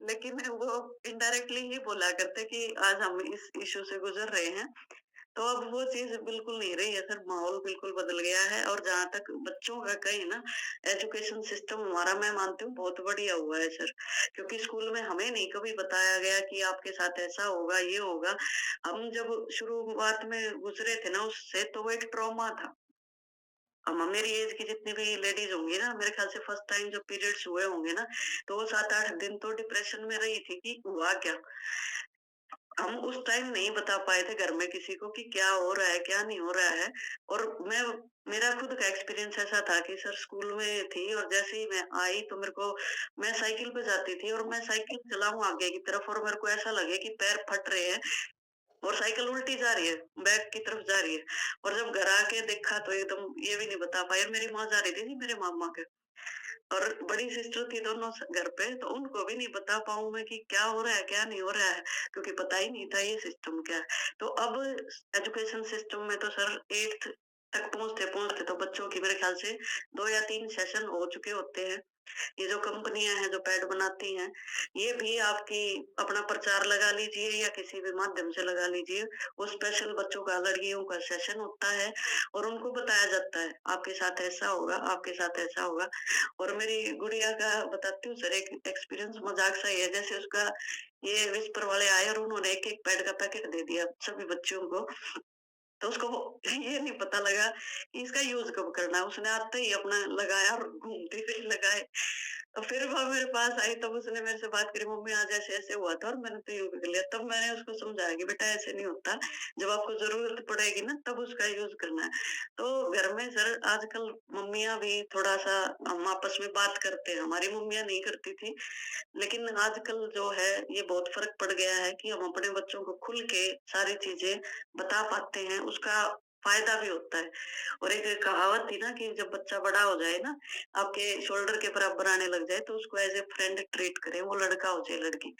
लेकिन वो इनडायरेक्टली ही बोला करते कि आज हम इस इश्यू से गुजर रहे हैं। तो अब वो चीज बिल्कुल नहीं रही है सर, माहौल बिल्कुल बदल गया है। और जहाँ तक बच्चों का कहीं ना, एजुकेशन सिस्टम हमारा मैं मानती हूँ बहुत बढ़िया हुआ है सर, क्योंकि स्कूल में हमें नहीं कभी बताया गया कि आपके साथ ऐसा होगा, ये होगा। हम जब शुरुआत में गुजरे थे ना उससे, तो वो एक ट्रॉमा था। हम मेरी एज की जितनी भी लेडीज होंगी ना, मेरे ख्याल से फर्स्ट टाइम जब पीरियड्स हुए होंगे ना, तो वो 7-8 दिन तो डिप्रेशन में रही थी कि हुआ क्या। हम उस टाइम नहीं बता पाए थे घर में किसी को कि क्या हो रहा है, क्या नहीं हो रहा है। और मैं मेरा खुद का एक्सपीरियंस ऐसा था कि सर स्कूल में थी और जैसे ही मैं आई तो मेरे को, मैं साइकिल पे जाती थी और मैं साइकिल चलाऊं आगे की तरफ और मेरे को ऐसा लगे कि पैर फट रहे हैं और साइकिल उल्टी जा रही है, बैक की तरफ जा रही है। और जब घर आके देखा तो एकदम ये भी नहीं बता पाए, मेरी माँ जा रही थी मेरे मामा के, और बड़ी सिस्टर थी दोनों घर पे, तो उनको भी नहीं बता पाऊं मैं कि क्या हो रहा है क्या नहीं हो रहा है, क्योंकि पता ही नहीं था ये सिस्टम क्या है। तो अब एजुकेशन सिस्टम में तो सर 8th तक पहुंचते पहुंचते तो बच्चों की मेरे ख्याल से 2 या 3 सेशन हो चुके होते हैं। ये जो कंपनियां हैं जो पैड बनाती हैं, ये भी आपकी अपना प्रचार लगा लीजिए या किसी भी माध्यम से लगा लीजिए, वो स्पेशल बच्चों का, लड़कियों का सेशन होता है और उनको बताया जाता है आपके साथ ऐसा होगा, आपके साथ ऐसा होगा। और मेरी गुड़िया का बताती हूँ सर, एक एक्सपीरियंस मजाक सा ही है। जैसे उसका ये विस्पर वाले आए और उन्होंने एक एक पैड का पैकेट दे दिया सभी बच्चों को, तो उसको वो ये नहीं पता लगा कि इसका यूज कब करना है। उसने आते ही अपना लगाया और घूमते फिर लगाए। तो फिर वो मेरे पास आई, तब उसने मेरे से बात करी, मम्मी आज ऐसे ऐसे हुआ था और मैंने तो यूज कर लिया। तब मैंने उसको समझाया कि बेटा ऐसे नहीं होता, जब आपको जरूरत पड़ेगी ना तब उसका यूज करना है। तो घर में सर आजकल मम्मियां भी थोड़ा सा, हम आपस में बात करते हैं, हमारी मम्मियां नहीं करती थी, लेकिन आजकल जो है ये बहुत फर्क पड़ गया है कि हम अपने बच्चों को खुल के सारी चीजें बता पाते हैं, उसका फायदा भी होता है। और एक कहावत थी ना कि जब बच्चा बड़ा हो जाए ना, आपके शोल्डर के बराबर आने लग जाए, तो उसको एज ए फ्रेंड ट्रीट करें, वो लड़का हो चाहे लड़की।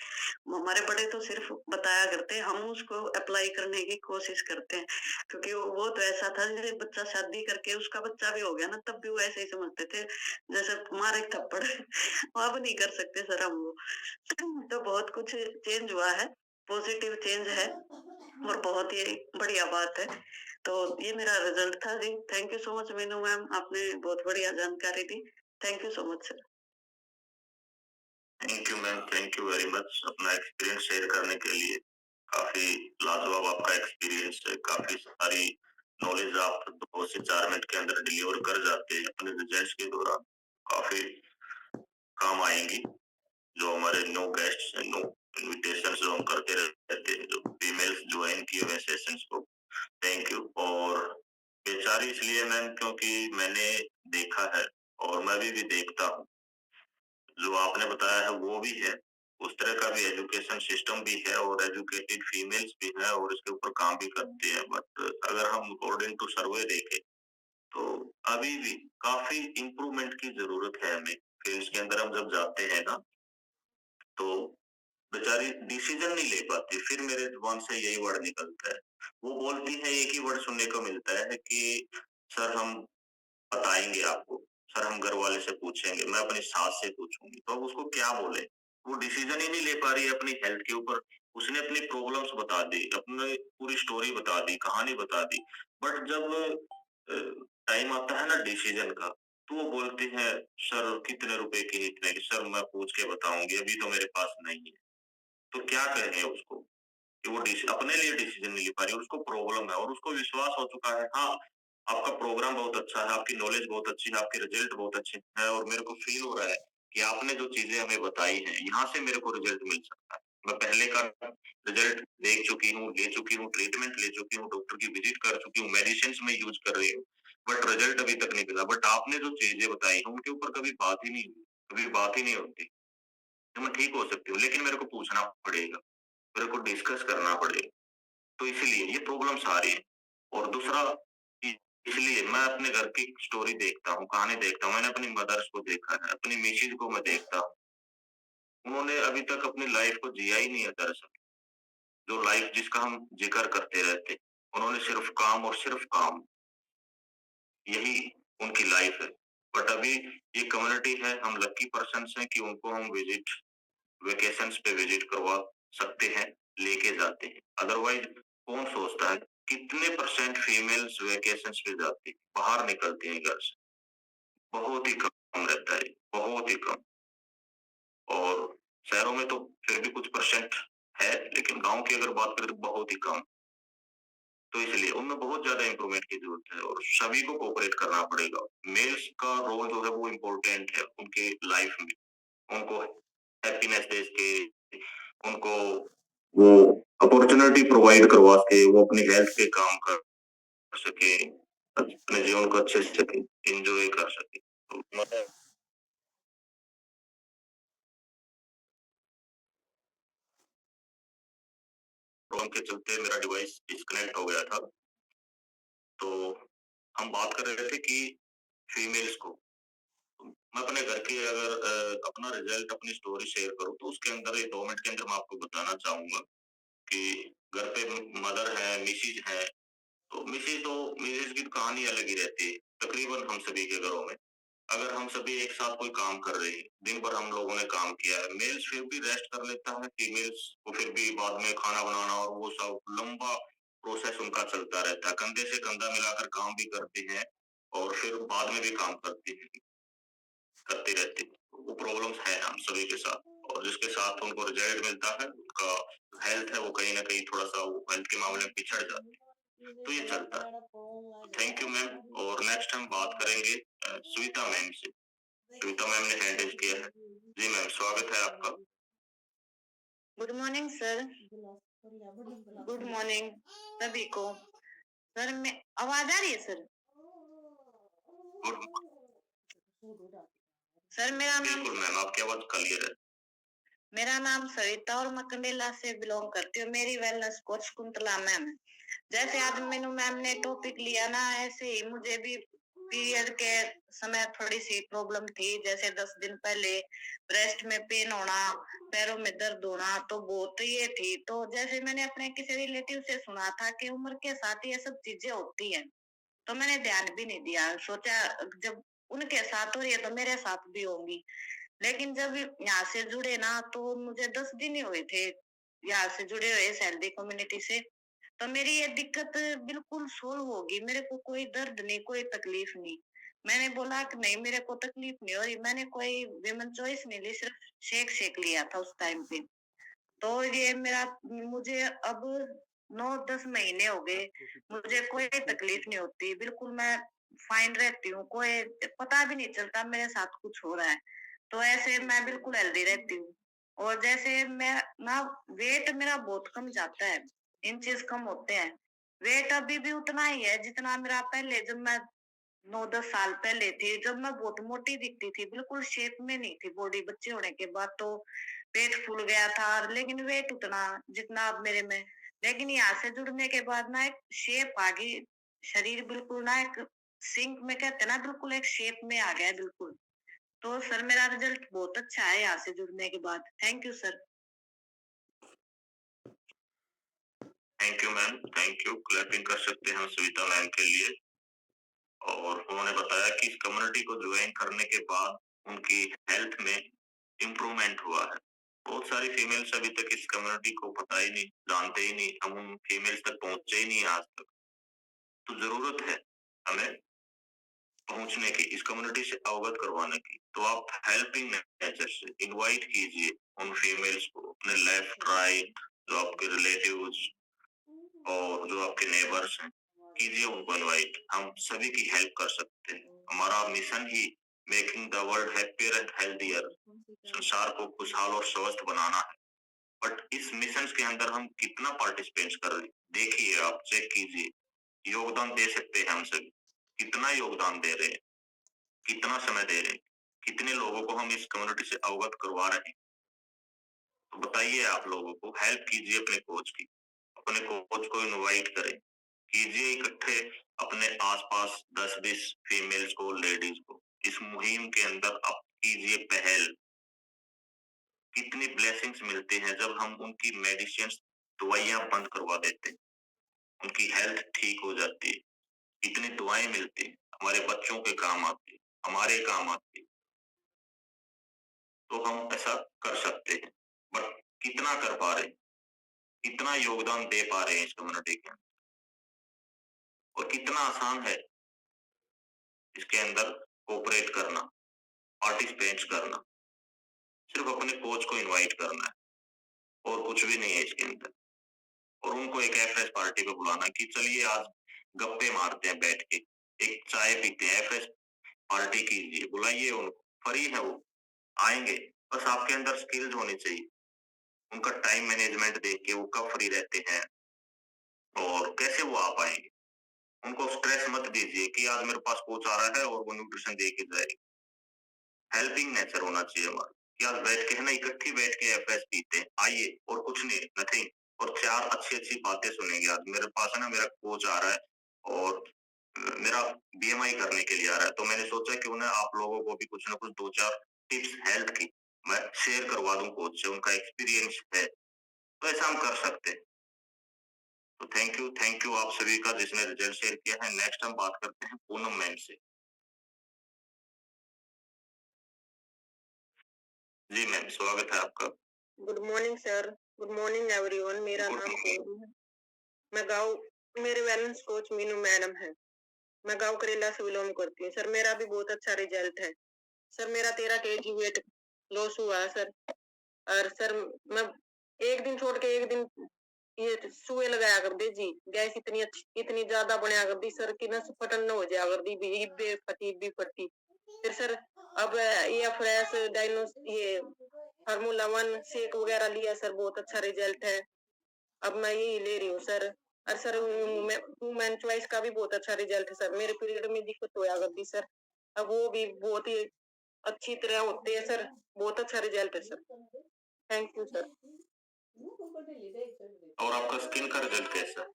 हमारे बड़े तो सिर्फ बताया करते हैं, हम उसको अप्लाई करने की कोशिश करते हैं, क्योंकि वो तो ऐसा था जैसे बच्चा शादी करके उसका बच्चा भी हो गया ना, तब भी वो ऐसे ही समझते थे जैसे मारे एक थप्पड़। अब नहीं कर सकते सर हम वो। तो बहुत कुछ चेंज हुआ है, पॉजिटिव चेंज है और बहुत ही बढ़िया बात है। तो ये मेरा रिजल्ट था जी। Thank you so much Meenu ma'am, आपने बहुत बढ़िया जानकारी दी। Thank you so much sir. Thank you ma'am, thank you very much अपना एक्सपीरियंस शेयर करने के लिए। काफी लाजवाब आपका एक्सपीरियंस है, काफी सारी नॉलेज आप 2 से 4 मिनट के अंदर डिलीवर कर जाते हैं अपने रिजल्ट्स के दौरान, काफी काम आएंगी। जो हमारे नो गेस्ट्स हैं, नो इनविटेशन जो हम करते रहते हैं, जो फीमेल्स ज्वाइन किए हुए सेशंस को, थैंक यू। और बेचारी इसलिए मैम क्योंकि मैंने देखा है और मैं भी देखता हूँ, जो आपने बताया है वो भी है, उस तरह का भी एजुकेशन सिस्टम भी है और एजुकेटेड फीमेल्स भी है और इसके ऊपर काम भी करते हैं। बट अगर हम अकॉर्डिंग टू सर्वे देखें तो अभी भी काफी इम्प्रूवमेंट की जरूरत है हमें। फील्ड के अंदर हम जब जाते हैं ना, तो बेचारी डिसीजन नहीं ले पाती, फिर मेरे जुबान से यही वर्ड निकलता है, वो बोलती है, एक ही वर्ड सुनने को मिलता है कि सर हम बताएंगे आपको, सर हम घर वाले से पूछेंगे, मैं अपनी सास से पूछूंगी। तो अब उसको क्या बोले, वो डिसीजन ही नहीं ले पा रही है अपनी हेल्थ के ऊपर। उसने अपनी प्रॉब्लम्स बता दी, अपनी पूरी स्टोरी बता दी, कहानी बता दी, बट जब टाइम आता है ना डिसीजन का, तो वो बोलती है सर कितने रुपए की, इतने की, सर मैं पूछ के बताऊंगी, अभी तो मेरे पास नहीं है। तो क्या कहें उसको कि वो अपने लिए डिसीजन नहीं ले पा रही, उसको प्रॉब्लम है और उसको विश्वास हो चुका है, हाँ आपका प्रोग्राम बहुत अच्छा है, आपकी नॉलेज बहुत अच्छी है, आपके रिजल्ट बहुत अच्छे हैं और मेरे को फील हो रहा है कि आपने जो चीजें हमें बताई हैं यहाँ से मेरे को रिजल्ट मिल सकता है। मैं पहले का रिजल्ट देख चुकी हूँ, ले चुकी हूँ, ट्रीटमेंट ले चुकी हूँ, डॉक्टर की विजिट कर चुकी हूँ, मेडिसिन में यूज कर रही हूँ, बट रिजल्ट अभी तक नहीं मिला। बट आपने जो चीजें बताई हैं उनके ऊपर कभी बात ही नहीं हुई, कभी बात ही नहीं होती। तो मैं ठीक हो सकती हूँ लेकिन मेरे को पूछना पड़ेगा, मेरे को डिस्कस करना पड़ेगा, तो इसीलिए ये प्रॉब्लम्स आ रही है। और दूसरा इसलिए मैं अपने घर की स्टोरी देखता हूँ, कहानी देखता हूँ, मैंने अपनी मदर्स को देखा है, अपनी मिसेज को मैं देखता हूँ, उन्होंने अभी तक अपनी लाइफ को जिया ही नहीं है दरअसल। जो लाइफ जिसका हम जिक्र करते रहते, उन्होंने सिर्फ काम और सिर्फ काम, यही उनकी लाइफ है। बट अभी ये कम्युनिटी है, हम लकी पर्सन हैं कि उनको हम विजिट, वेकेशंस पे विजिट करवा सकते हैं, लेके जाते हैं। अदरवाइज कौन सोचता है कितने परसेंट फीमेल्स वेकेशंस पे जाती है, बाहर निकलती हैं घर से, बहुत ही कम रहता है, बहुत ही कम। और शहरों में तो फिर भी कुछ परसेंट है, लेकिन गांव की अगर बात करें तो बहुत ही कम। तो इसलिए उनमें बहुत ज्यादा इंप्रूवमेंट की जरूरत है और सभी को कोऑपरेट करना पड़ेगा। मेल्स का रोल जो है वो इम्पोर्टेंट है उनके लाइफ में, उनको हैप्पीनेस दे के, उनको वो अपॉर्चुनिटी प्रोवाइड करवा के वो अपनी हेल्थ के काम कर सके, अपने जीवन को अच्छे से एंजॉय कर सके। तो प्रॉब्लम के चलते मेरा डिवाइस डिस्कनेक्ट हो गया था। तो हम बात कर रहे थे कि फीमेल्स को मैं अपने घर की अगर अपना रिजल्ट अपनी स्टोरी शेयर करूं तो उसके अंदर ये 2 मिनट के अंदर मैं आपको बताना चाहूंगा कि घर पे मदर है, मिसेज है। तो मिसेज की तो कहानी अलग ही रहती है तकरीबन हम सभी के घरों में। अगर हम सभी एक साथ कोई काम कर रहे हैं, दिन भर हम लोगों ने काम किया है, मेल्स फिर भी रेस्ट कर लेता है, फीमेल्स को फिर भी बाद में खाना बनाना और वो सब लंबा प्रोसेस उनका चलता रहता है। कंधे से कंधा मिलाकर काम भी करते हैं और फिर बाद में भी काम करते रहते हैं। वो प्रॉब्लम्स है हम सभी के साथ और जिसके साथ उनको रिजल्ट मिलता है, उनका हेल्थ है वो कहीं ना कहीं थोड़ा सा वो हेल्थ के मामले में पिछड़ जाते हैं। तो ये चलता है। Thank you ma'am. और नेक्स्ट हम बात करेंगे श्वेता मैम से। श्वेता मैम ने हैंड रेज किया है। जी मैम, स्वागत है आपका। Good morning sir. Good morning सभी को। सर मैं आवाज आ रही है सर? गुड। सर मेरा नाम बिल्कुल मैम, आपकी आवाज क्लियर है। मेरा नाम सविता और मैं कंडेला से बिलोंग करती हूँ। मेरी वेलनेस कोच कुंतला मैम है। जैसे आज मैनू मैम ने टॉपिक लिया ना, ऐसे ही मुझे भी पीरियड के समय थोड़ी सी प्रॉब्लम थी। जैसे 10 दिन पहले ब्रेस्ट में पेन होना, पैरों में दर्द होना, तो बहुत ये थी। तो जैसे मैंने अपने किसी रिलेटिव से सुना था कि उम्र के साथ ये सब चीजें होती हैं, तो मैंने ध्यान भी नहीं दिया। सोचा जब उनके साथ हो रही है तो मेरे साथ भी होंगी। लेकिन जब यहाँ से जुड़े ना, तो मुझे 10 दिन ही हुए थे यहाँ से जुड़े हुए हेल्दी कम्युनिटी से। तो मेरी ये दिक्कत बिल्कुल सोल्व होगी। मेरे को कोई दर्द नहीं, कोई तकलीफ नहीं। मैंने बोला कि नहीं मेरे को तकलीफ नहीं हो रही। मैंने कोई विमेन चॉइस नहीं ली, सिर्फ शेक लिया था उस टाइम पे। तो ये मेरा मुझे अब 9-10 महीने हो गए, मुझे कोई तकलीफ नहीं होती। बिल्कुल मैं फाइन रहती हूँ, कोई पता भी नहीं चलता मेरे साथ कुछ हो रहा है। तो ऐसे मैं बिल्कुल हेल्दी रहती हूँ। और जैसे मैं ना, वेट मेरा बहुत कम जाता है, इंचेस कम होते हैं। वेट अभी भी उतना ही है जितना मेरा पहले, जब मैं 9-10 साल पहले थी, जब मैं बहुत मोटी दिखती थी, बिल्कुल शेप में नहीं थी बॉडी। बच्चे होने के बाद तो पेट फूल गया था, लेकिन वेट उतना जितना अब मेरे में। लेकिन यहाँ से जुड़ने के बाद ना एक शेप आ गई, शरीर बिल्कुल ना एक सिंक में कहते हैं ना, बिल्कुल एक शेप में आ गया है बिल्कुल। तो सर मेरा रिजल्ट बहुत अच्छा है यहाँ से जुड़ने के बाद। Thank you sir. Thank you ma'am, thank you. Clapping कर सकते हैं हम श्वेता मैम के लिए। और उन्होंने बताया कि इस कम्युनिटी को ज्वाइन करने के बाद उनकी हेल्थ में इम्प्रूवमेंट हुआ है। बहुत सारी फीमेल्स अभी तक इस कम्युनिटी को पता ही नहीं, जानते ही नहीं, हम उन फीमेल्स तक पहुंचे ही नहीं आज तक। तो जरूरत है हमें पहुंचने की, इस कम्युनिटी से अवगत करवाने की। तो आप हेल्पिंग नेचर से इनवाइट कीजिए उन फीमेल्स को, अपने लेफ्ट राइट, जो आपके रिलेटिव्स और जो आपके नेबर्स हैं, कीजिए उनको इनवाइट। हम सभी की हेल्प कर सकते हैं। हमारा mission he making the world happier and healthier, संसार को खुशहाल और स्वस्थ बनाना है। बट इस मिशन के अंदर हम कितना पार्टिसिपेट कर रहे हैं, देखिए, आप चेक कीजिए। योगदान दे सकते हैं हम सभी। कितना योगदान दे रहे हैं, कितना समय दे रहे हैं, कितने लोगों को हम इस कम्युनिटी से अवगत करवा रहे हैं। तो बताइए, आप लोगों को हेल्प कीजिए अपने कोच की, अपने कोच को इनवाइट करें, कीजिए इकट्ठे अपने आसपास 10-20 फीमेल्स को, लेडीज को। इस मुहिम के अंदर आप कीजिए पहल। कितनी ब्लेसिंग्स मिलते हैं जब हम उनकी मेडिसिन, दवाइयां बंद करवा देते हैं, उनकी हेल्थ ठीक हो जाती है। कितनी दुआएं मिलती हैं, हमारे बच्चों के काम आती है, हमारे काम आती है। तो हम ऐसा कर सकते हैं। बट कितना कर पा रहे हैं, कितना योगदान दे पा रहे हैं इस कम्युनिटी के अंदर, और कितना आसान है इसके अंदर कोऑपरेट करना, पार्टिसिपेट करना। सिर्फ अपने कोच को इनवाइट करना है और कुछ भी नहीं है इसके अंदर। और उनको एक एफरेश पार्टी पे बुलाना कि चलिए आज गप्पे मारते हैं बैठ के, एक चाय पीते हैं, एफरेश पार्टी कीजिए, बुलाइए उनको। फ्री है वो, आएंगे। बस आपके अंदर स्किल्स होनी चाहिए। उनका टाइम मैनेजमेंट देख के वो कब फ्री रहते हैं और कैसे वो आ पाएंगे। उनको स्ट्रेस मत दीजिए कि आज मेरे पास कोच आ रहा है और वो न्यूट्रिशन दे के जाएगा। हेल्पिंग नेचर होना चाहिए हमारा कि आज बैठ के है ना, इकट्ठी बैठ के एफएस पीते हैं, आइए, और कुछ नहीं, नथिंग। और 4 अच्छी-अच्छी बातें सुनेंगे आज। मेरे पास है ना मेरा कोच आ रहा है और मेरा बीएमआई करने के लिए आ रहा है, तो मैंने सोचा क्यों ना आप लोगों को भी कुछ ना कुछ 2-4 टिप्स हेल्थ की मैं शेयर करवा दूँ कोच से, उनका एक्सपीरियंस है, तो ऐसा हम कर सकते हैं। तो थैंक यू आप सभी का जिसने रिजल्ट शेयर किया है। नेक्स्ट हम बात करते हैं पूनम मैम से। जी मैम, स्वागत है आपका। Good morning sir. Good morning everyone. मेरा गुड नाम मॉर्निंग। पूनम है। मैं गाँव मेरे वैलेंस कोच मीनू मैडम है। मैं गाँव करेला से बिलोंग करती हूँ। सर मेरा भी बहुत अच्छा रिजल्ट है। सर मेरा 13 केजी वेट लॉस हुआ है सर। और सर मैं एक दिन छोड़ के एक दिन ये सुई लगाया कर दी जी। गैस इतनी ज्यादा बनया कर दी सर कि नस फटन न हो जाया कर दी भी इब्बे फटी इब्बी फटी। फिर सर अब ये फ्रेश डाइनोस ये फार्मूला 1 शेक वगैरह लिया सर, बहुत अच्छा रिजल्ट है। अब मैं यही ले रही हूँ सर। और सर वुमेन चॉइस का भी बहुत अच्छा रिजल्ट है सर। मेरे पीरियड में दिक्कत होया करती सर, अब वो भी बहुत ही अच्छी तरह होते हैं सर। बहुत अच्छा रिजल्ट है सर। Thank you sir. और आपका स्किन का रिजल्ट कैसा है?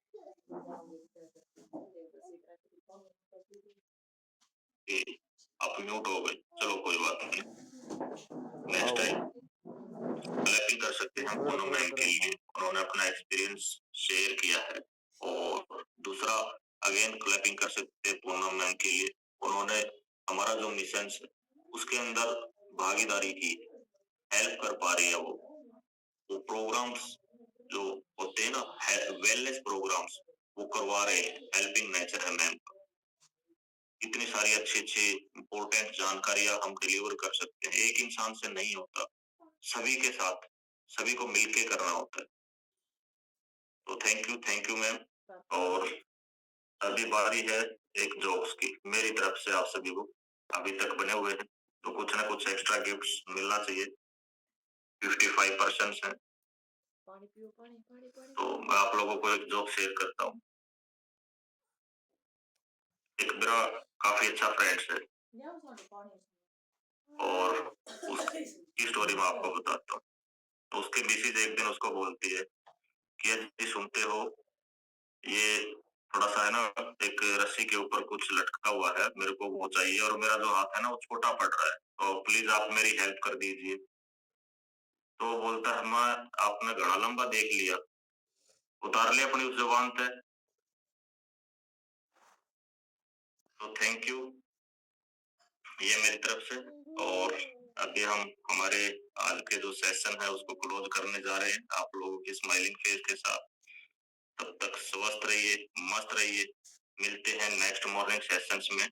जी, आप म्यूट हो गए। चलो कोई बात नहीं। नेक्स्ट टाइम क्लैपिंग कर सकते हैं पूनम मैम के लिए, उन्होंने अपना एक्सपीरियंस शेयर किया है। और दूसरा अगेन क्लैपिंग कर सकते हैं पूनम मैम के लिए, उन्होंने हमारा जो मिशन है उसके अंदर भागीदारी की, हेल्प कर पा रही है वो प्रोग्राम्स जो होते हैं ना वेलनेस प्रोग्राम्स वो करवा रहे हैं। हेल्पिंग नेचर है मैम का। इतनी सारी अच्छी-अच्छी इम्पोर्टेंट जानकारियां हम डिलीवर कर सकते हैं। एक इंसान से नहीं होता, सभी के साथ, सभी को मिलके करना होता है। तो थैंक यू मैम। और अभी बारी है एक जोक्स की मेरी तरफ से आप सभी को। अभी तक बने हुए हैं तो कुछ ना कुछ एक्स्ट्रा गिफ्ट्स मिलना चाहिए। 55% है। तो मैं आप लोगों को एक जोक शेयर करता हूँ। एक मेरा काफी अच्छा फ्रेंड्स है और उसकी स्टोरी मैं आपको बताता हूँ। तो उसकी मिसेज एक दिन उसको बोलती है कि यदि सुनते हो ये थोड़ा सा है ना एक रस्सी के ऊपर कुछ लटका हुआ है, मेरे को वो चाहिए और मेरा जो हाथ है ना वो छोटा पड़ रहा है, तो प्लीज आप मेरी हेल्प कर दीजिए। तो वो बोलता है मैं आपने घड़ा लंबा देख लिया, उतार लिया अपनी उस जुबान पे। तो थैंक यू, ये मेरी तरफ से। और अभी हम हमारे आज के जो सेशन है उसको क्लोज करने जा रहे हैं आप लोगों की स्माइलिंग फेस के साथ। तब तक स्वस्थ रहिए, मस्त रहिए। मिलते हैं नेक्स्ट मॉर्निंग सेशंस में।